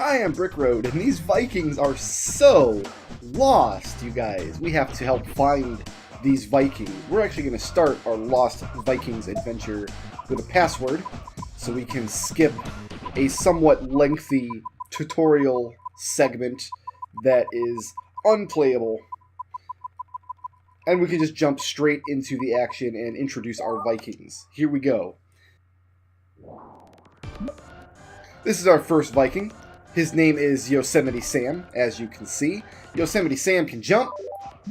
Hi, I'm Brickroad, and these Vikings are so lost, you guys. We have to help find these Vikings. We're actually going to start our Lost Vikings adventure with a password, so we can skip a somewhat lengthy tutorial segment that is unplayable. And we can just jump straight into the action and introduce our Vikings. Here we go. This is our first Viking. His name is Yosemite Sam, as you can see. Yosemite Sam can jump,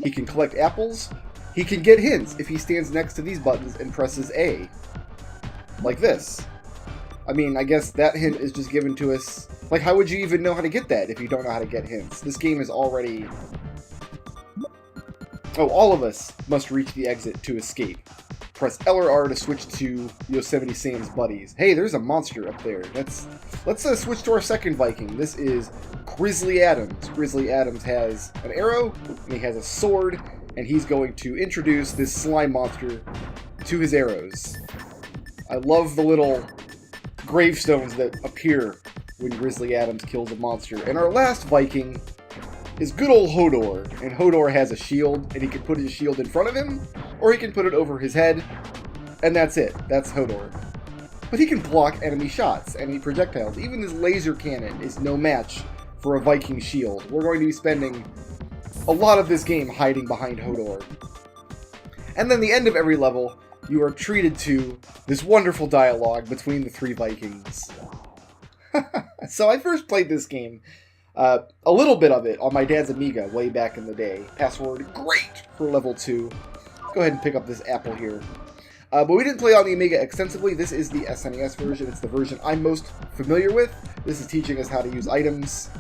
he can collect apples, he can get hints if he stands next to these buttons and presses A. Like this. I mean, I guess that hint is just given to us. Like, how would you even know how to get that if you don't know how to get hints? This game is already... Oh, all of us must reach the exit to escape. Press L or R to switch to Yosemite Sam's buddies. Hey, there's a monster up there. Let's switch to our second Viking. This is Grizzly Adams. Grizzly Adams has an arrow, and he has a sword, and he's going to introduce this slime monster to his arrows. I love the little gravestones that appear when Grizzly Adams kills a monster. And our last Viking is good old Hodor, and Hodor has a shield, and he can put his shield in front of him, or he can put it over his head, and that's it. That's Hodor. But he can block enemy shots, enemy projectiles. Even his laser cannon is no match for a Viking shield. We're going to be spending a lot of this game hiding behind Hodor. And then the end of every level, you are treated to this wonderful dialogue between the three Vikings. So I first played this game, a little bit of it, on my dad's Amiga way back in the day. Password great for level 2. Let's go ahead and pick up this apple here. But we didn't play on the Amiga extensively. This is the SNES version. It's the version I'm most familiar with. This is teaching us how to use items.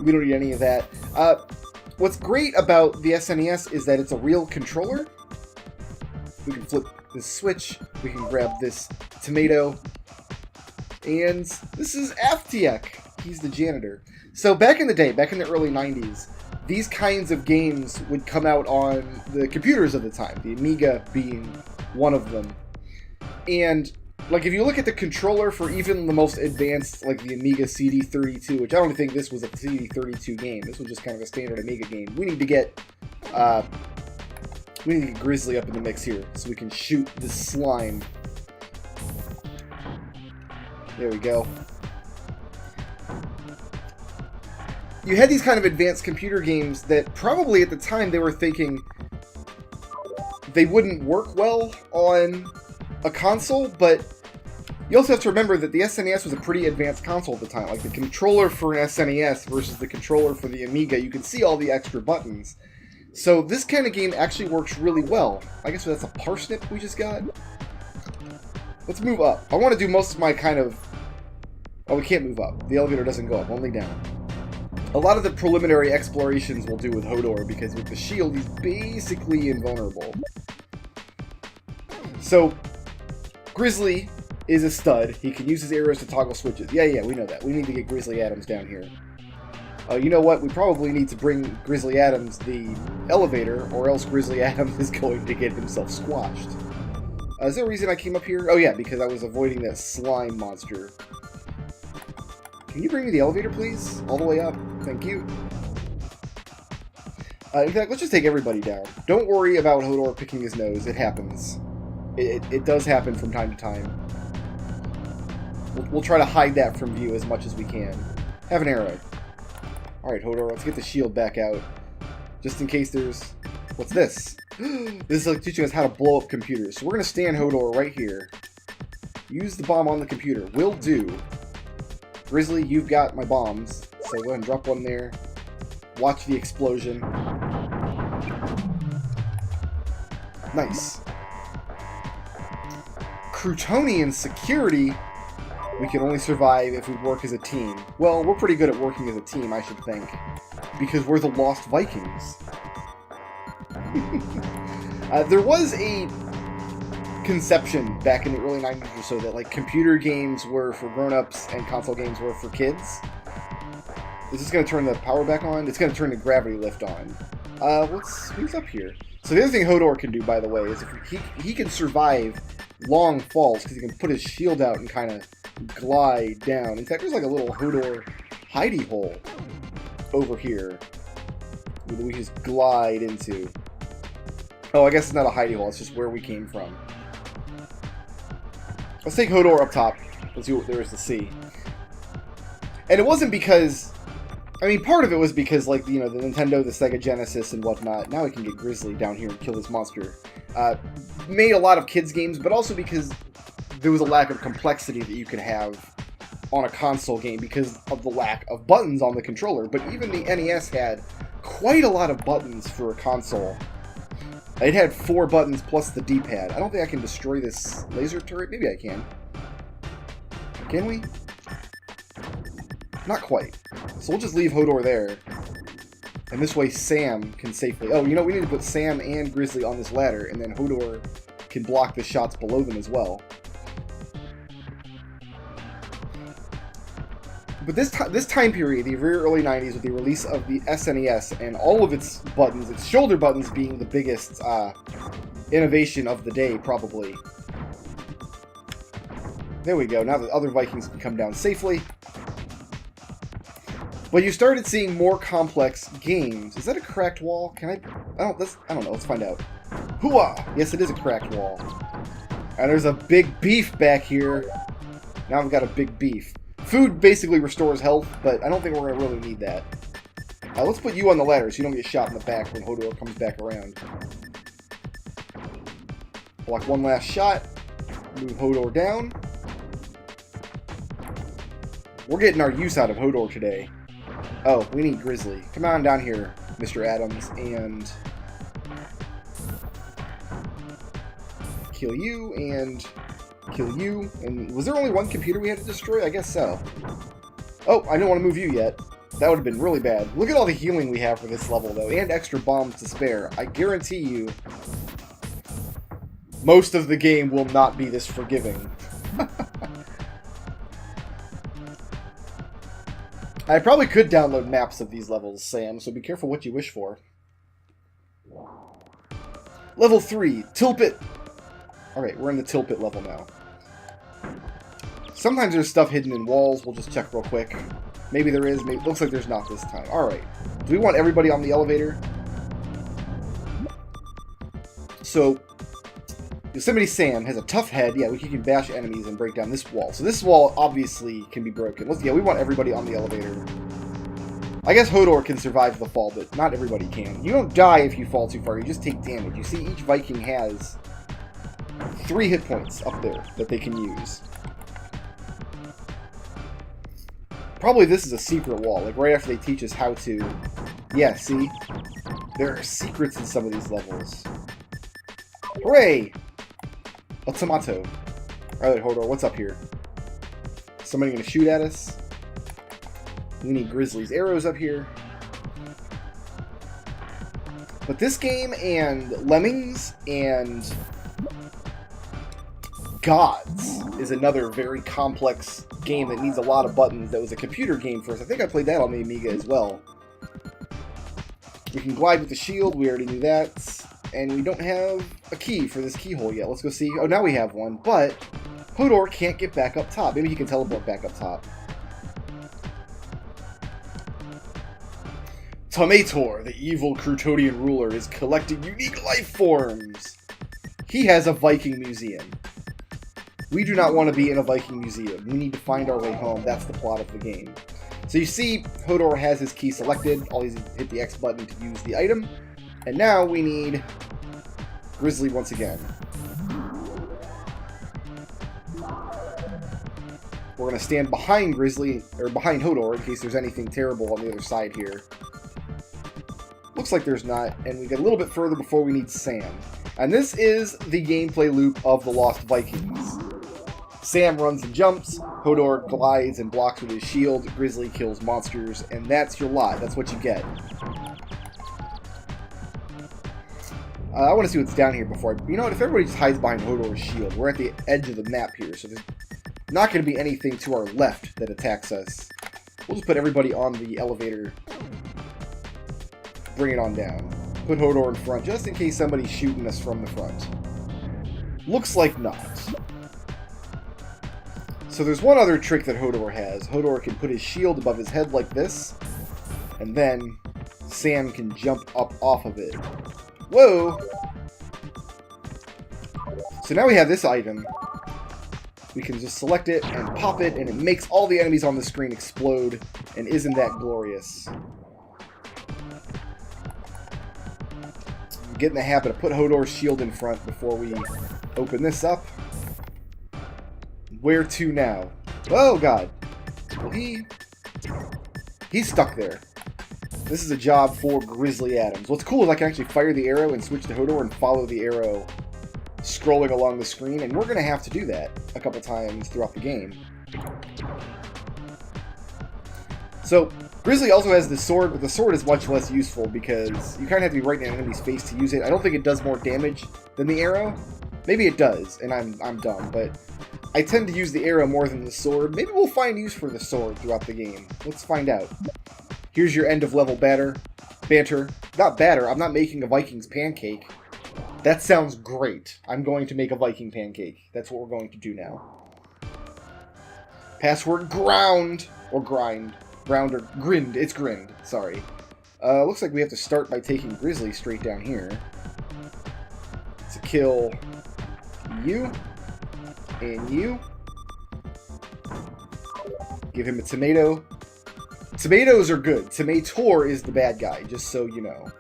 We don't need any of that. What's great about the SNES is that it's a real controller. We can flip this switch. We can grab this tomato. And this is Aftiek. He's the janitor. So back in the day, back in the early 90s, these kinds of games would come out on the computers of the time, the Amiga being one of them. And, like, if you look at the controller for even the most advanced, like the Amiga CD32, which I don't think this was a CD32 game, this was just kind of a standard Amiga game, we need to get Grizzly up in the mix here, so we can shoot this slime. There we go. You had these kind of advanced computer games that probably at the time they were thinking they wouldn't work well on a console, but you also have to remember that the SNES was a pretty advanced console at the time. Like the controller for an SNES versus the controller for the Amiga, you can see all the extra buttons. So this kind of game actually works really well. I guess that's a parsnip we just got. Let's move up. I want to do most of my kind of... Oh, we can't move up. The elevator doesn't go up, only down. A lot of the preliminary explorations we'll do with Hodor, because with the shield, he's basically invulnerable. So, Grizzly is a stud. He can use his arrows to toggle switches. Yeah, we know that. We need to get Grizzly Adams down here. You know what? We probably need to bring Grizzly Adams the elevator, or else Grizzly Adams is going to get himself squashed. Is there a reason I came up here? Oh yeah, because I was avoiding that slime monster. Can you bring me the elevator, please? All the way up. Thank you. In fact, let's just take everybody down. Don't worry about Hodor picking his nose. It happens. It does happen from time to time. We'll try to hide that from view as much as we can. Have an arrow. Alright, Hodor, let's get the shield back out. Just in case there's... What's this? This is like teaching us how to blow up computers. So we're going to stand Hodor right here. Use the bomb on the computer. Will do. Grizzly, you've got my bombs, so go ahead and drop one there. Watch the explosion. Nice. Croutonian security. We can only survive if we work as a team. Well, we're pretty good at working as a team, I should think. Because we're the Lost Vikings. There was a conception back in the early 90s or so that like computer games were for grown-ups and console games were for kids. Is this going to turn the power back on? It's going to turn the gravity lift on. Who's up here? So the other thing Hodor can do, by the way, is if he can survive long falls because he can put his shield out and kind of glide down. In fact, there's like a little Hodor hidey hole over here that we just glide into. Oh, I guess it's not a hidey hole. It's just where we came from. Let's take Hodor up top. Let's see what there is to see. And it wasn't because... I mean, part of it was because, like, you know, the Nintendo, the Sega Genesis, and whatnot. Now we can get Grizzly down here and kill this monster. Made a lot of kids' games, but also because there was a lack of complexity that you could have on a console game because of the lack of buttons on the controller. But even the NES had quite a lot of buttons for a console. It had 4 buttons plus the D-pad. I don't think I can destroy this laser turret. Maybe I can. Can we? Not quite. So we'll just leave Hodor there. And this way Sam can safely... Oh, you know, we need to put Sam and Grizzly on this ladder, and then Hodor can block the shots below them as well. But this time period, the very early 90s, with the release of the SNES and all of its buttons, its shoulder buttons being the biggest innovation of the day, probably. There we go. Now the other Vikings can come down safely. But you started seeing more complex games. Is that a cracked wall? Can I... I don't know. Let's find out. Hooah! Yes, it is a cracked wall. And there's a big beef back here. Now I've got a big beef. Food basically restores health, but I don't think we're going to really need that. Let's put you on the ladder so you don't get shot in the back when Hodor comes back around. Block one last shot. Move Hodor down. We're getting our use out of Hodor today. Oh, we need Grizzly. Come on down here, Mr. Adams, and kill you, and kill you. And was there only one computer we had to destroy? I guess so. Oh, I didn't want to move you yet. That would have been really bad. Look at all the healing we have for this level, though, and extra bombs to spare. I guarantee you, most of the game will not be this forgiving. I probably could download maps of these levels, Sam, so be careful what you wish for. Level 3, Tilpit. Alright, we're in the Tilpit level now. Sometimes there's stuff hidden in walls. We'll just check real quick. Maybe there is. Maybe, looks like there's not this time. Alright. Do we want everybody on the elevator? So, Yosemite Sam has a tough head. Yeah, he can bash enemies and break down this wall. So this wall obviously can be broken. Yeah, we want everybody on the elevator. I guess Hodor can survive the fall, but not everybody can. You don't die if you fall too far. You just take damage. You see, each Viking has 3 hit points up there that they can use. Probably this is a secret wall, like right after they teach us how to... Yeah, see? There are secrets in some of these levels. Hooray! A tomato. Alright, Hodor, what's up here? Somebody gonna shoot at us? We need Grizzly's arrows up here. But this game and Lemmings and Gods is another very complex game that needs a lot of buttons. That was a computer game first. I think I played that on the Amiga as well. We can glide with the shield. We already knew that. And we don't have a key for this keyhole yet. Let's go see. Oh, now we have one. But Hodor can't get back up top. Maybe he can teleport back up top. Tomator, the evil Crutodian ruler, is collecting unique life forms. He has a Viking museum. We do not want to be in a Viking museum. We need to find our way home. That's the plot of the game. So you see, Hodor has his key selected. All he's hit the X button to use the item. And now we need Grizzly once again. We're going to stand behind Grizzly, or behind Hodor, in case there's anything terrible on the other side here. Looks like there's not, and we get a little bit further before we need Sam. And this is the gameplay loop of the Lost Vikings. Sam runs and jumps, Hodor glides and blocks with his shield, Grizzly kills monsters, and that's your lot. That's what you get. I want to see what's down here before I... You know what? If everybody just hides behind Hodor's shield, we're at the edge of the map here, so there's not going to be anything to our left that attacks us. We'll just put everybody on the elevator. Bring it on down. Put Hodor in front, just in case somebody's shooting us from the front. Looks like not. So there's one other trick that Hodor has. Hodor can put his shield above his head like this, and then Sam can jump up off of it. Whoa! So now we have this item. We can just select it and pop it, and it makes all the enemies on the screen explode, and isn't that glorious? Get in the habit of put Hodor's shield in front before we open this up. Where to now? Oh god. Well, he's stuck there. This is a job for Grizzly Adams. What's cool is I can actually fire the arrow and switch to Hodor and follow the arrow scrolling along the screen, and we're going to have to do that a couple times throughout the game. So, Grizzly also has the sword, but the sword is much less useful because you kind of have to be right in an enemy's face to use it. I don't think it does more damage than the arrow. Maybe it does, and I'm dumb, but I tend to use the arrow more than the sword. Maybe we'll find use for the sword throughout the game. Let's find out. Here's your end of level banter. Not batter, I'm not making a Vikings pancake. That sounds great. I'm going to make a Viking pancake. That's what we're going to do now. Password ground. Or grind. Ground or grind. It's grind. Sorry. Looks like we have to start by taking Grizzly straight down here. To kill you. And you. Give him a tomato. Tomatoes are good. Tomator is the bad guy, just so you know.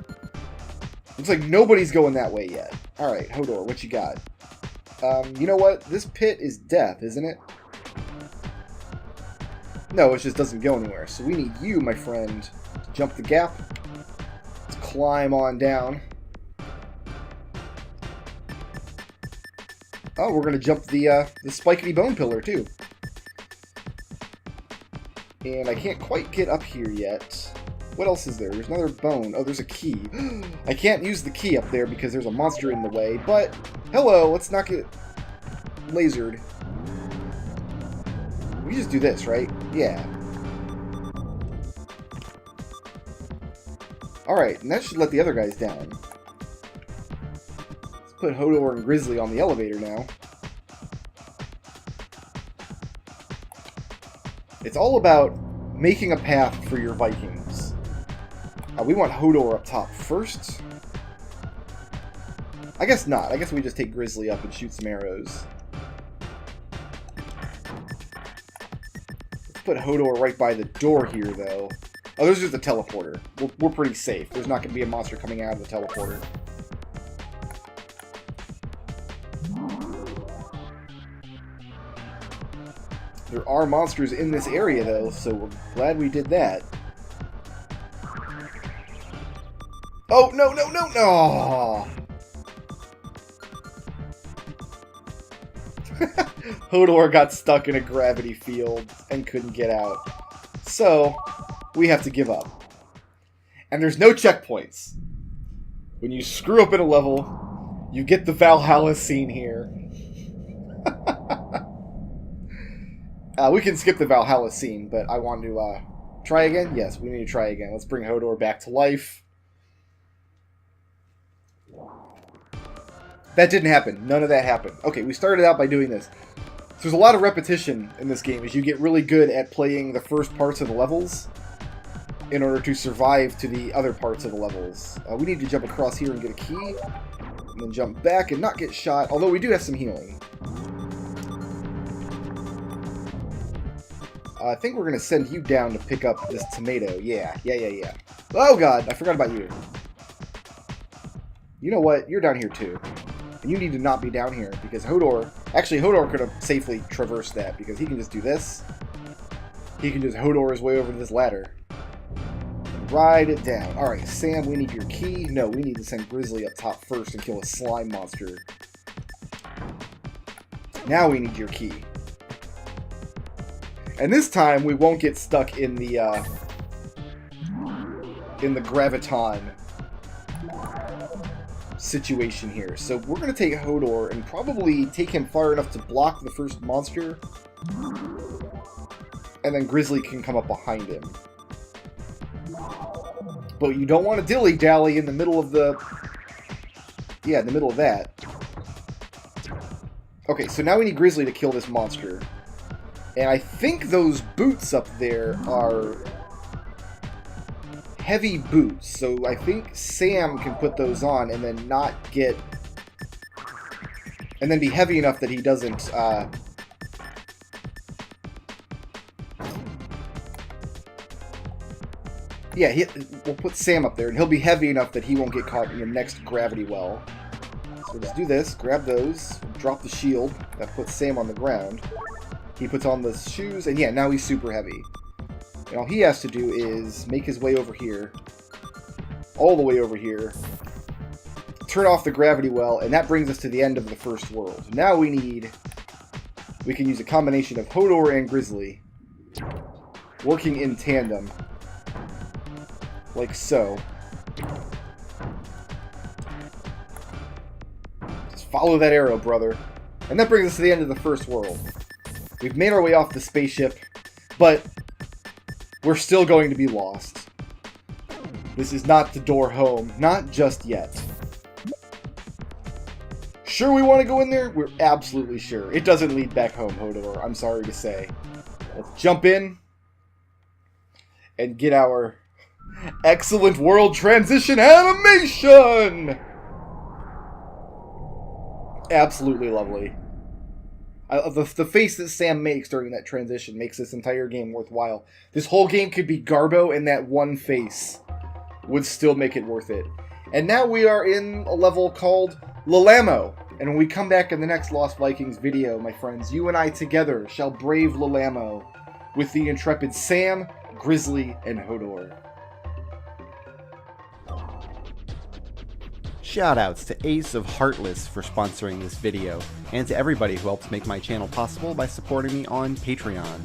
Looks like nobody's going that way yet. Alright, Hodor, what you got? You know what? This pit is death, isn't it? No, it just doesn't go anywhere. So we need you, my friend, to jump the gap. Let's climb on down. Oh, we're going to jump the spikety bone pillar, too. And I can't quite get up here yet. What else is there? There's another bone. Oh, there's a key. I can't use the key up there because there's a monster in the way, but hello, let's not get lasered. We just do this, right? Yeah. Alright, and that should let the other guys down. Let's put Hodor and Grizzly on the elevator now. It's all about making a path for your Vikings. We want Hodor up top first. I guess not. I guess we just take Grizzly up and shoot some arrows. Let's put Hodor right by the door here, though. Oh, there's just a teleporter. We're pretty safe. There's not going to be a monster coming out of the teleporter. There are monsters in this area, though, so we're glad we did that. Oh, no, no, no, no! Hodor got stuck in a gravity field and couldn't get out. So, we have to give up. And there's no checkpoints. When you screw up in a level, you get the Valhalla scene here. We can skip the Valhalla scene, but I want to try again? Yes, we need to try again. Let's bring Hodor back to life. That didn't happen. None of that happened. Okay, we started out by doing this. So there's a lot of repetition in this game as you get really good at playing the first parts of the levels in order to survive to the other parts of the levels. We need to jump across here and get a key, and then jump back and not get shot, although we do have some healing. I think we're going to send you down to pick up this tomato. Yeah. Oh god, I forgot about you. You know what? You're down here too. And you need to not be down here, because Hodor... Actually, Hodor could have safely traversed that, because he can just do this. He can just Hodor his way over to this ladder. And ride it down. Alright, Sam, we need your key. No, we need to send Grizzly up top first and kill a slime monster. Now we need your key. And this time, we won't get stuck in the graviton situation here. So we're going to take Hodor and probably take him far enough to block the first monster. And then Grizzly can come up behind him. But you don't want to dilly-dally in the middle of the... Yeah, in the middle of that. Okay, so now we need Grizzly to kill this monster. And I think those boots up there are heavy boots. So I think Sam can put those on and then not get... and then be heavy enough that he doesn't... yeah, we'll put Sam up there, and he'll be heavy enough that he won't get caught in the next gravity well. So let's do this, grab those, drop the shield, that puts Sam on the ground. He puts on the shoes, and yeah, now he's super heavy. And all he has to do is make his way over here, all the way over here, turn off the gravity well, and that brings us to the end of the first world. Now we can use a combination of Hodor and Grizzly, working in tandem. Like so. Just follow that arrow, brother. And that brings us to the end of the first world. We've made our way off the spaceship, but we're still going to be lost. This is not the door home. Not just yet. Sure we want to go in there? We're absolutely sure. It doesn't lead back home, Hodor. I'm sorry to say. Let's jump in and get our... excellent world transition animation! Absolutely lovely. The face that Sam makes during that transition makes this entire game worthwhile. This whole game could be Garbo, and that one face would still make it worth it. And now we are in a level called Lilamo. And when we come back in the next Lost Vikings video, my friends, you and I together shall brave Lilamo with the intrepid Sam, Grizzly, and Hodor. Shoutouts to Ace of Heartless for sponsoring this video, and to everybody who helps make my channel possible by supporting me on Patreon.